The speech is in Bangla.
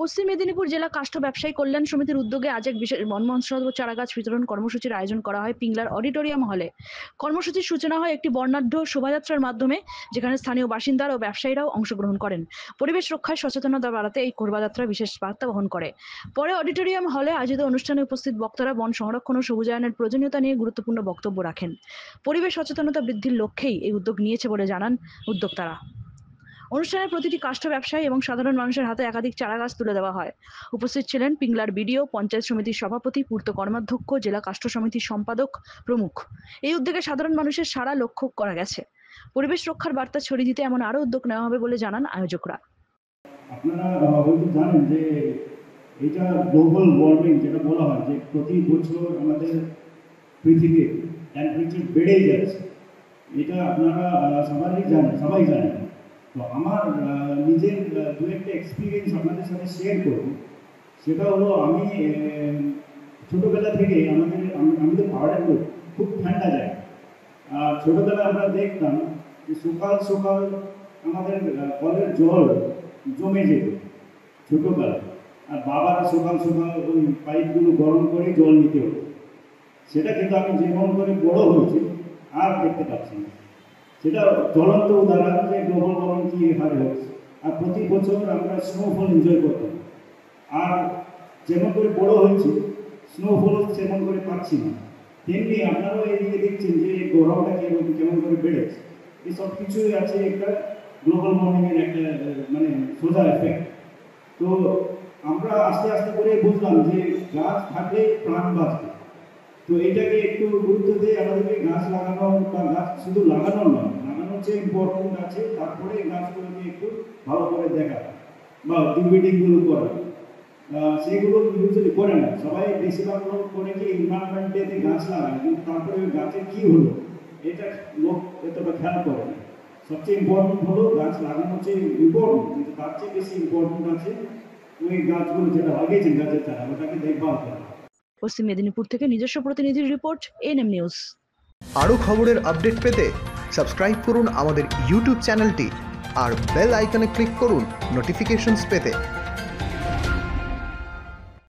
পশ্চিম মেদিনীপুর জেলা কাষ্ঠ ব্যবসায়ী কল্যাণ সমিতির উদ্যোগে আজ এক বিশেষ বনমহোৎসব ও চারাগাছ বিতরণ কর্মসূচির আয়োজন করা হয় পিংলার অডিটোরিয়াম হলে। কর্মসূচির সূচনা হয় একটি বর্ণাঢ্য শোভাযাত্রার মাধ্যমে, যেখানে স্থানীয় বাসিন্দারা ও ব্যবসায়ীরাও অংশগ্রহণ করেন। পরিবেশ রক্ষায় সচেতনতা বাড়াতে এই শোভাযাত্রা বিশেষ বার্তা বহন করে। পরে অডিটোরিয়াম হলে আয়োজিত অনুষ্ঠানে উপস্থিত বক্তারা বন সংরক্ষণ ও সবুজায়নের প্রয়োজনীয়তা নিয়ে গুরুত্বপূর্ণ বক্তব্য রাখেন। পরিবেশ সচেতনতা বৃদ্ধির লক্ষ্যেই এই উদ্যোগ নিয়েছে বলে জানান উদ্যোক্তারা। অনুষ্ঠানে প্রতিটি কাষ্ঠ ব্যবসায়ী এবং সাধারণ মানুষের হাতে একাধিক চারাগাছ তুলে দেওয়া হয়। উপস্থিত ছিলেন পিংলার বিডিও, পঞ্চায়েত সমিতির সভাপতি, পূর্ত কর্মাধ্যক্ষ, জেলা কাষ্ঠ সমিতির সম্পাদক প্রমুখ। এই উদ্যোগে সাধারণ মানুষের সাড়া লক্ষ্য করা গেছে। পরিবেশ রক্ষার বার্তা ছড়িয়ে দিতে এমন আরও উদ্যোগ নেওয়া হবে বলে জানান আয়োজকরা। আপনারা হয়তো জানেন যে এটা গ্লোবাল ওয়ার্মিং যেটা বলা হয়, যে প্রতি বছর আমাদের পৃথিবীর টেম্পারেচার বেড়েই যাচ্ছে। এটা আপনারা সবাই জানেন। তো আমার নিজের দু একটা এক্সপিরিয়েন্স আপনাদের সাথে শেয়ার করব। সেটা হলো, আমি ছোটোবেলা থেকে আমাদের পাহাড়ের খুব ঠান্ডা যায়। আর ছোটোবেলায় আমরা দেখতাম যে সকাল সকাল আমাদের কলের জল জমে যেত ছোটোবেলায়, আর বাবারা সকাল সকাল ওই পাইপগুলো গরম করে জল নিতে হতো। সেটা কিন্তু আমি যেমন করে বড় হয়েছি আর দেখতে পাচ্ছি না। সেটা জ্বলন্ত উদাহরণ যে গ্লোবাল ওয়ার্মিং কী হারে হচ্ছে। আর প্রতি বছর আমরা স্নোফল এনজয় করতাম, আর যেমন করে বড় হয়েছি স্নোফল সেমন করে পাচ্ছি না। তেমনি আপনারাও এদিকে দেখছেন যে গরমটা কেমন করে বেড়েছে। এই সব কিছুই আছে একটা গ্লোবাল ওয়ার্মিংয়ের একটা সোজা এফেক্ট। তো আমরা আস্তে আস্তে করে বুঝলাম যে গাছ থাকলে প্রাণ বাঁচবে। তো এটাকে একটু গুরুত্ব দিয়ে আমাদেরকে গাছ লাগানো, বা গাছ শুধু লাগানো নয়, লাগানোর যে ইম্পর্টেন্ট আছে, তারপরে গাছগুলোকে একটু ভালো করে দেখা বা ডিভিডিংগুলো করা। সেগুলো ইউজুয়ালি করে না সবাই, বেশিরভাগ লোক করে কি এনভায়রনমেন্ট ডেতে গাছ লাগায়, কিন্তু তারপরে ওই গাছের কী হলো এটা লোক এতটা খেয়াল করে না। সবচেয়ে ইম্পর্টেন্ট হলো গাছ লাগানো হচ্ছে ইম্পর্টেন্ট, কিন্তু তার চেয়ে বেশি ইম্পর্টেন্ট আছে ওই গাছগুলো যেটা লাগিয়েছেন গাছের চারা, ওটাকে দেখভাল করা। পশ্চিম মেদিনীপুর থেকে নিজস্ব প্রতিনিধির রিপোর্ট, এএনএম নিউজ। আরও খবরের আপডেট পেতে সাবস্ক্রাইব করুন আমাদের ইউটিউব চ্যানেলটি আর বেল আইকনে ক্লিক করুন নোটিফিকেশনস পেতে।